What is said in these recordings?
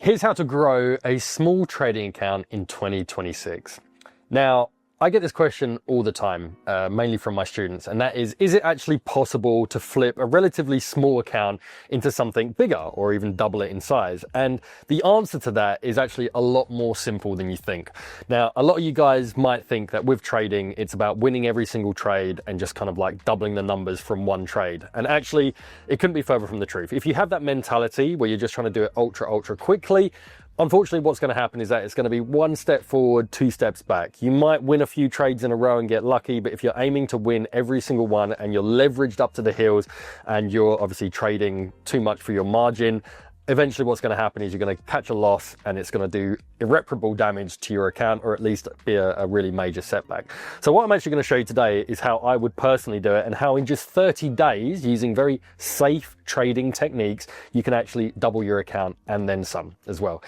Here's how to grow a small trading account in 2026. Now, I get this question all the time, mainly from my students, and that is it actually possible to flip a relatively small account into something bigger or even double it in size? And the answer to that is actually a lot more simple than you think. Now, a lot of you guys might think that with trading, it's about winning every single trade and just kind of like doubling the numbers from one trade. And actually, it couldn't be further from the truth. If you have that mentality where you're just trying to do it ultra quickly, unfortunately, what's going to happen is that it's going to be one step forward, two steps back. You might win a few trades in a row and get lucky, but if you're aiming to win every single one and you're leveraged up to the hills and you're obviously trading too much for your margin, eventually what's going to happen is you're going to catch a loss and it's going to do irreparable damage to your account, or at least be a really major setback. So what I'm actually going to show you today is how I would personally do it, and how in just 30 days, using very safe trading techniques, you can actually double your account and then some as well.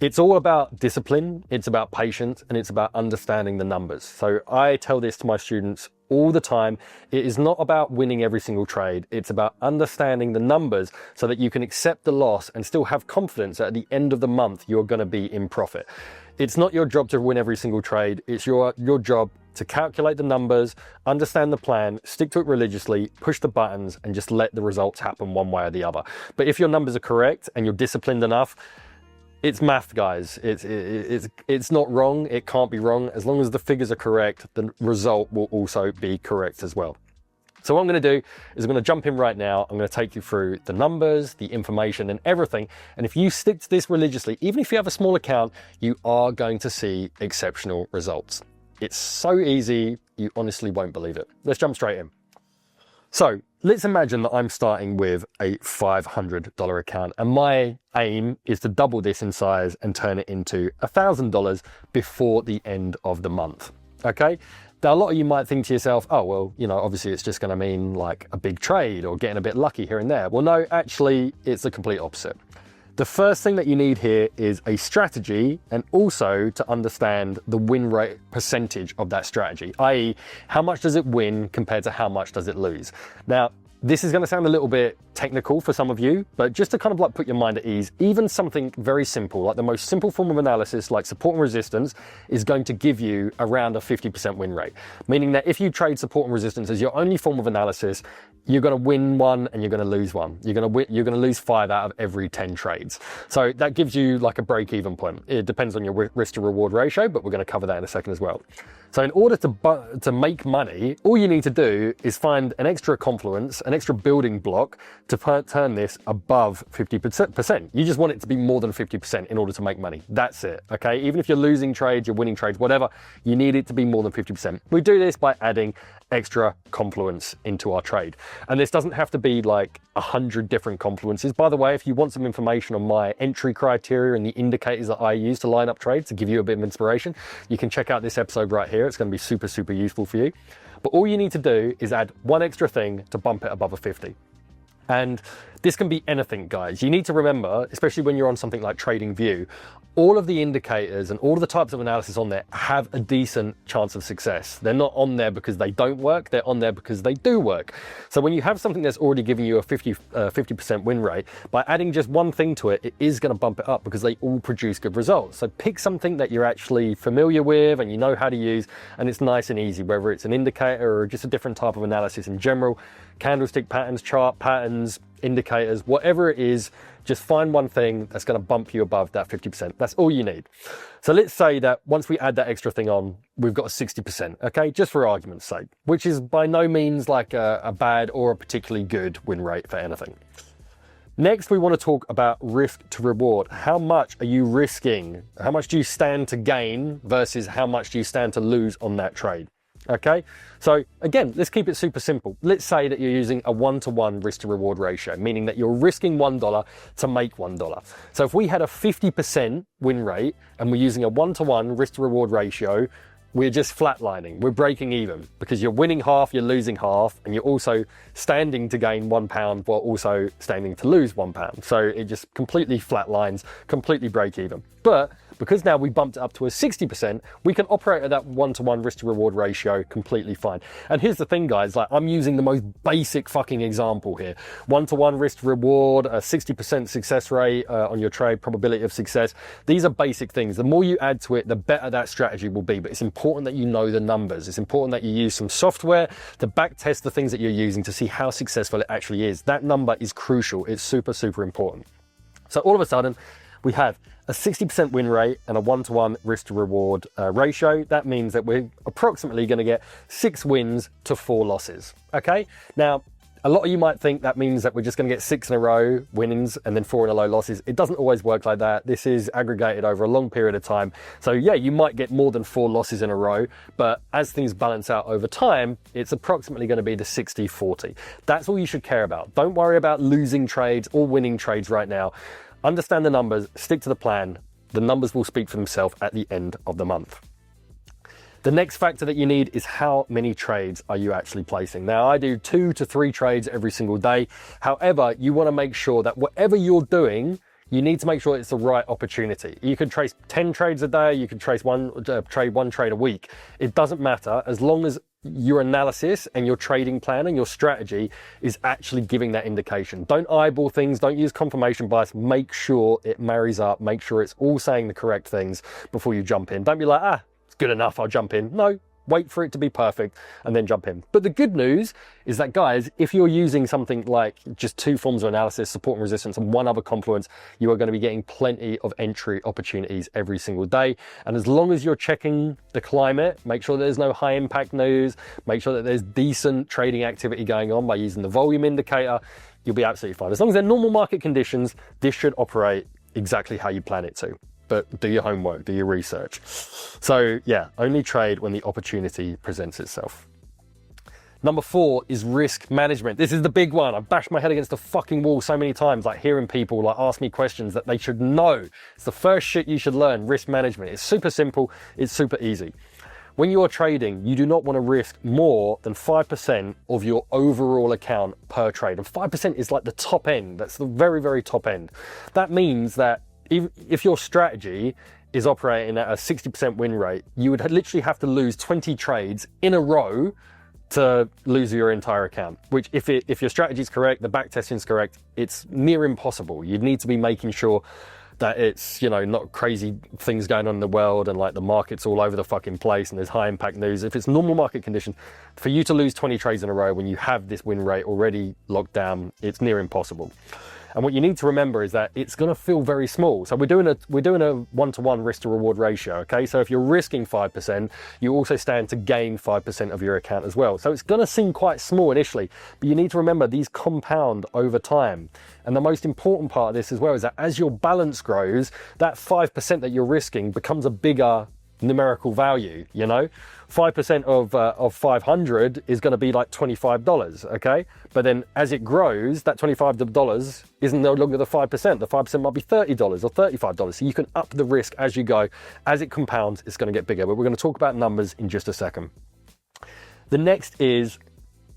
It's all about discipline, it's about patience, and it's about understanding the numbers. So I tell this to my students all the time. It is not about winning every single trade. It's about understanding the numbers so that you can accept the loss and still have confidence that at the end of the month, you're going to be in profit. It's not your job to win every single trade. It's your job to calculate the numbers, understand the plan, stick to it religiously, push the buttons, and just let the results happen one way or the other. But if your numbers are correct and you're disciplined enough, it's math, guys. It's not wrong. It can't be wrong. As long as the figures are correct, the result will also be correct as well. So what I'm going to do is I'm going to jump in right now. I'm going to take you through the numbers, the information, and everything. And if you stick to this religiously, even if you have a small account, you are going to see exceptional results. It's so easy, you honestly won't believe it. Let's jump straight in. So let's imagine that I'm starting with a $500 account, and my aim is to double this in size and turn it into $1,000 before the end of the month. Okay. Now, a lot of you might think to yourself, oh, well, obviously it's just going to mean like a big trade or getting a bit lucky here and there. Well, no, actually it's the complete opposite. The first thing that you need here is a strategy, and also to understand the win rate percentage of that strategy, i.e. how much does it win compared to how much does it lose. Now, this is going to sound a little bit technical for some of you, but just to kind of like put your mind at ease, even something very simple, like the most simple form of analysis, like support and resistance, is going to give you around a 50% win rate. Meaning that if you trade support and resistance as your only form of analysis, you're going to win one and you're going to lose one. You're going to lose 5 out of every 10 trades. So that gives you like a break-even point. It depends on your risk to reward ratio, but we're going to cover that in a second as well. So in order to make money, all you need to do is find an extra confluence, an extra building block to turn this above 50%. You just want it to be more than 50% in order to make money. That's it, okay? Even if you're losing trades, you're winning trades, whatever, you need it to be more than 50%. We do this by adding extra confluence into our trade. And this doesn't have to be like 100 different confluences. By the way, if you want some information on my entry criteria and the indicators that I use to line up trades to give you a bit of inspiration, you can check out this episode right here. It's going to be super useful for you. But all you need to do is add one extra thing to bump it above a 50. And this can be anything, guys. You need to remember, especially when you're on something like TradingView, all of the indicators and all of the types of analysis on there have a decent chance of success. They're not on there because they don't work, they're on there because they do work. So when you have something that's already giving you a 50% win rate, by adding just one thing to it, it is going to bump it up because they all produce good results. So pick something that you're actually familiar with and you know how to use, and it's nice and easy, whether it's an indicator or just a different type of analysis in general, candlestick patterns, chart patterns, indicators, whatever it is, just find one thing that's going to bump you above that 50%. That's all you need. So let's say that once we add that extra thing on, we've got a 60%, okay? Just for argument's sake, which is by no means like a bad or a particularly good win rate for anything. Next, we want to talk about risk to reward. How much are you risking? How much do you stand to gain versus how much do you stand to lose on that trade? Okay, so again, let's keep it super simple. Let's say that you're using a 1-to-1 risk to reward ratio, meaning that you're risking $1 to make $1. So if we had a 50% win rate and we're using a 1-to-1 risk to reward ratio, we're just flatlining. We're breaking even because you're winning half, you're losing half, and you're also standing to gain £1 while also standing to lose £1. So it just completely flatlines, completely break even. But because now we bumped it up to a 60%, we can operate at that 1-to-1 risk to reward ratio completely fine. And here's the thing, guys, like I'm using the most basic fucking example here. 1-to-1 risk to reward, a 60% success rate on your trade, probability of success. These are basic things. The more you add to it, the better that strategy will be. But it's important that you know the numbers. It's important that you use some software to back test the things that you're using to see how successful it actually is. That number is crucial. It's super, super important. So all of a sudden, we have a 60% win rate and a 1-to-1 risk to reward ratio. That means that we're approximately going to get 6 wins to 4 losses. Okay. Now, a lot of you might think that means that we're just going to get 6 in a row winnings and then 4 in a row losses. It doesn't always work like that. This is aggregated over a long period of time. So yeah, you might get more than 4 losses in a row, but as things balance out over time, it's approximately going to be the 60-40. That's all you should care about. Don't worry about losing trades or winning trades right now. Understand the numbers, stick to the plan. The numbers will speak for themselves at the end of the month. The next factor that you need is how many trades are you actually placing. Now, I do 2 to 3 trades every single day. However, you want to make sure that whatever you're doing, you need to make sure it's the right opportunity. You can trace 10 trades a day, you can trace one trade a week. It doesn't matter as long as your analysis and your trading plan and your strategy is actually giving that indication. Don't eyeball things, don't use confirmation bias. Make sure it marries up, make sure it's all saying the correct things before you jump in. Don't be like, it's good enough, I'll jump in. No, wait for it to be perfect and then jump in. But the good news is that, guys, if you're using something like just 2 forms of analysis, support and resistance, and 1 other confluence, you are going to be getting plenty of entry opportunities every single day. And as long as you're checking the climate, make sure there's no high impact news, make sure that there's decent trading activity going on by using the volume indicator, you'll be absolutely fine. As long as they're normal market conditions, this should operate exactly how you plan it to. But do your homework, do your research. So yeah, only trade when the opportunity presents itself. Number 4 is risk management. This is the big one. I've bashed my head against the fucking wall so many times, like hearing people like ask me questions that they should know. It's the first shit you should learn, risk management. It's super simple, it's super easy. When you are trading, you do not want to risk more than 5% of your overall account per trade. And 5% is like the top end. That's the very, very top end. That means that if your strategy is operating at a 60% win rate, you would literally have to lose 20 trades in a row to lose your entire account, which if your strategy is correct, the back testing is correct, it's near impossible. You'd need to be making sure that it's, not crazy things going on in the world and like the market's all over the fucking place and there's high impact news. If it's normal market conditions, for you to lose 20 trades in a row when you have this win rate already locked down, it's near impossible. And what you need to remember is that it's going to feel very small. So we're doing a 1-to-1 risk to reward ratio. Okay. So if you're risking 5%, you also stand to gain 5% of your account as well. So it's going to seem quite small initially, but you need to remember these compound over time. And the most important part of this as well is that as your balance grows, that 5% that you're risking becomes a bigger numerical value. 5% of 500 is going to be like $25, okay? But then as it grows, that $25 isn't no longer the 5%. The 5% might be $30 or $35. So you can up the risk as you go. As it compounds, it's going to get bigger. But we're going to talk about numbers in just a second. The next is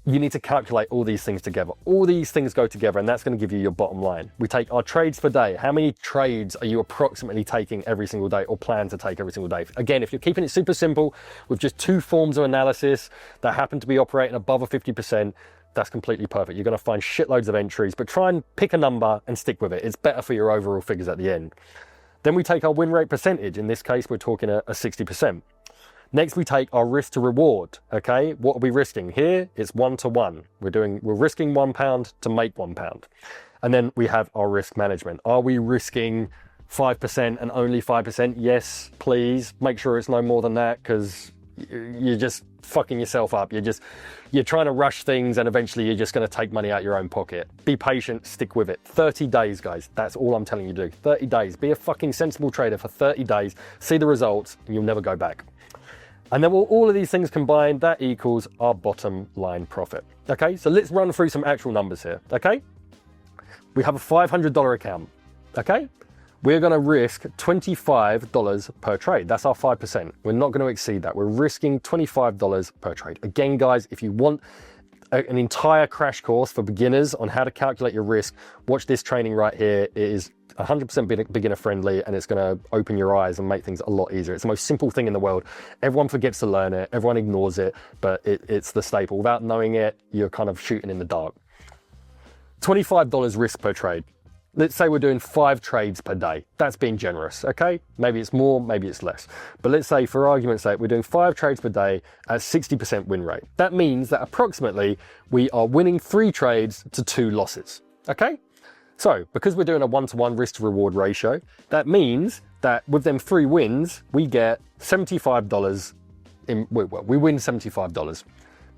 you need to calculate all these things together. All these things go together, and that's going to give you your bottom line. We take our trades per day. How many trades are you approximately taking every single day or plan to take every single day? Again, if you're keeping it super simple with just 2 forms of analysis that happen to be operating above a 50%, that's completely perfect. You're going to find shitloads of entries, but try and pick a number and stick with it. It's better for your overall figures at the end. Then we take our win rate percentage. In this case, we're talking a 60%. Next, we take our risk to reward, okay? What are we risking? Here, it's 1-to-1. We're risking £1 to make £1. And then we have our risk management. Are we risking 5% and only 5%? Yes, please. Make sure it's no more than that, because you're just fucking yourself up. You're trying to rush things, and eventually you're just going to take money out your own pocket. Be patient, stick with it. 30 days, guys. That's all I'm telling you to do. 30 days. Be a fucking sensible trader for 30 days. See the results, and you'll never go back. And then all of these things combined, that equals our bottom line profit. Okay, so let's run through some actual numbers here. Okay, we have a $500 account. Okay, we're going to risk $25 per trade. That's our 5%. We're not going to exceed that. We're risking $25 per trade. Again, guys, if you want an entire crash course for beginners on how to calculate your risk, watch this training right here. It is 100% beginner friendly, and it's going to open your eyes and make things a lot easier. It's the most simple thing in the world. Everyone forgets to learn it. Everyone ignores it, but it's the staple. Without knowing it, you're kind of shooting in the dark. $25 risk per trade. Let's say we're doing 5 trades per day. That's being generous, okay? Maybe it's more, maybe it's less. But let's say, for argument's sake, we're doing 5 trades per day at 60% win rate. That means that approximately we are winning 3 trades to 2 losses, okay? So, because we're doing a 1-to-1 risk to reward ratio, that means that with them 3 wins, we get $75 we win $75.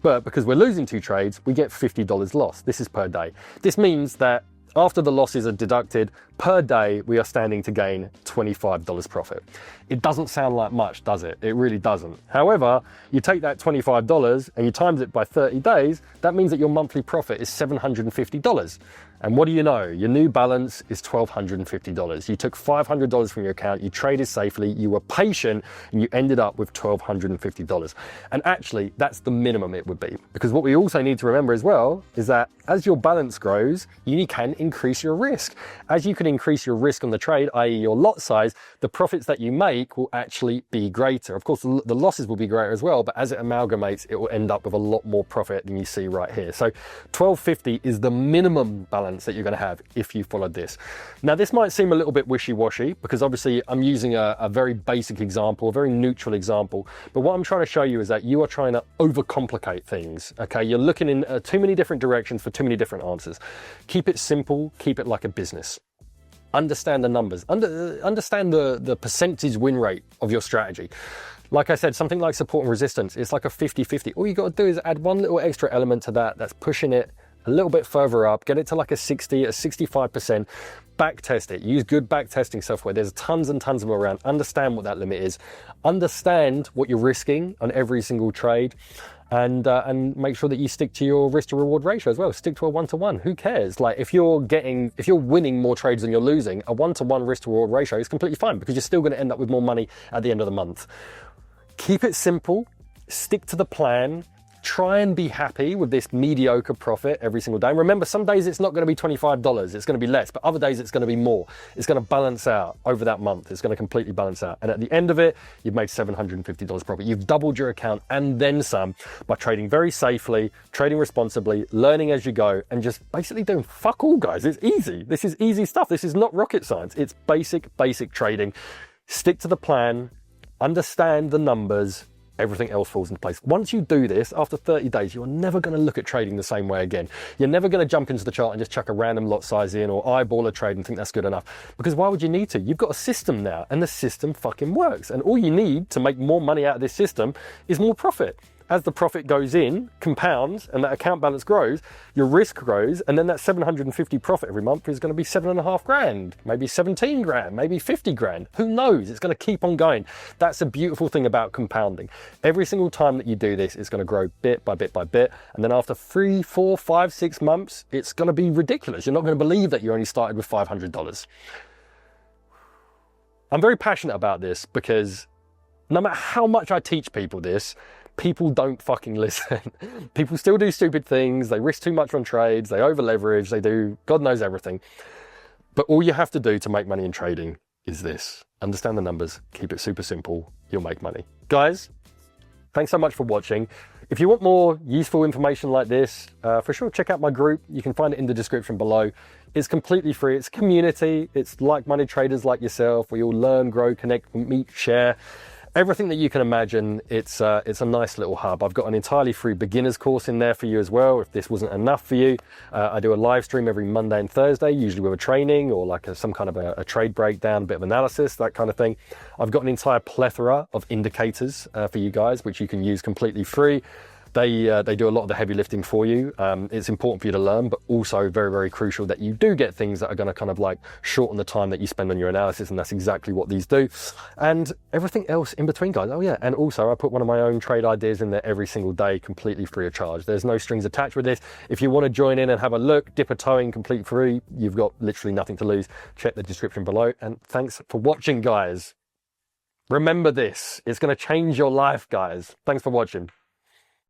But because we're losing 2 trades, we get $50 loss. This is per day. This means that after the losses are deducted, per day, we are standing to gain $25 profit. It doesn't sound like much, does it? It really doesn't. However, you take that $25 and you times it by 30 days, that means that your monthly profit is $750. And what do you know? Your new balance is $1,250. You took $500 from your account, you traded safely, you were patient, and you ended up with $1,250. And actually, that's the minimum it would be. Because what we also need to remember as well is that as your balance grows, you can increase your risk. As you can increase your risk on the trade, i.e. your lot size, the profits that you make will actually be greater. Of course, the losses will be greater as well, but as it amalgamates, it will end up with a lot more profit than you see right here. So $1,250 is the minimum balance that you're going to have if you followed this. Now, this might seem a little bit wishy-washy because obviously I'm using a very basic example, a very neutral example, but what I'm trying to show you is that you are trying to overcomplicate things, okay? You're looking in too many different directions for too many different answers. Keep it simple, keep it like a business. Understand the numbers, understand the percentage win rate of your strategy. Like I said, something like support and resistance, it's like a 50-50. All you got to do is add one little extra element to that that's pushing it a little bit further up, get it to like a 60, a 65%, back test it. Use good back testing software. There's tons and tons of them around. Understand what that limit is. Understand what you're risking on every single trade. And make sure that you stick to your risk to reward ratio as well. Stick to a 1-to-1. Who cares? Like if you're winning more trades than you're losing, a 1-to-1 risk to reward ratio is completely fine because you're still going to end up with more money at the end of the month. Keep it simple. Stick to the plan. Try and be happy with this mediocre profit every single day. And remember, some days it's not going to be $25, it's going to be less, but other days it's going to be more. It's going to balance out over that month. It's going to completely balance out. And at the end of it, you've made $750 profit. You've doubled your account and then some by trading very safely, trading responsibly, learning as you go, and just basically doing fuck all, guys. It's easy. This is easy stuff. This is not rocket science. It's basic trading. Stick to the plan, understand the numbers, everything else falls into place. Once you do this, after 30 days, you're never going to look at trading the same way again. You're never going to jump into the chart and just chuck a random lot size in or eyeball a trade and think that's good enough. Because why would you need to? You've got a system now, and the system fucking works. And all you need to make more money out of this system is more profit. As the profit goes in, compounds, and that account balance grows, your risk grows, and then that 750 profit every month is going to be 7.5 grand, maybe 17 grand, maybe 50 grand. Who knows? It's going to keep on going. That's a beautiful thing about compounding. Every single time that you do this, it's going to grow bit by bit by bit. And then after 3, 4, 5, 6 months, it's going to be ridiculous. You're not going to believe that you only started with $500. I'm very passionate about this because no matter how much I teach people this, people don't fucking listen. People still do stupid things. They risk too much on trades. They over leverage. They do God knows everything. But all you have to do to make money in trading is this. Understand the numbers. Keep it super simple. You'll make money. Guys, thanks so much for watching. If you want more useful information like this, for sure, check out my group. You can find it in the description below. It's completely free. It's a community. It's like-minded traders like yourself where you'll learn, grow, connect, meet, share. Everything that you can imagine. It's a nice little hub. I've got an entirely free beginners course in there for you as well. If this wasn't enough for you, I do a live stream every Monday and Thursday, usually with a training or like some kind of a trade breakdown, a bit of analysis, that kind of thing. I've got an entire plethora of indicators for you guys, which you can use completely free. They do a lot of the heavy lifting for you. It's important for you to learn, but also very, very crucial that you do get things that are going to kind of like shorten the time that you spend on your analysis, and that's exactly what these do. And everything else in between, guys. Oh yeah, and also I put one of my own trade ideas in there every single day, completely free of charge. There's no strings attached with this. If you want to join in and have a look, dip a toe in, complete free, you've got literally nothing to lose. Check the description below, and thanks for watching, guys. Remember this, it's going to change your life, guys. Thanks for watching.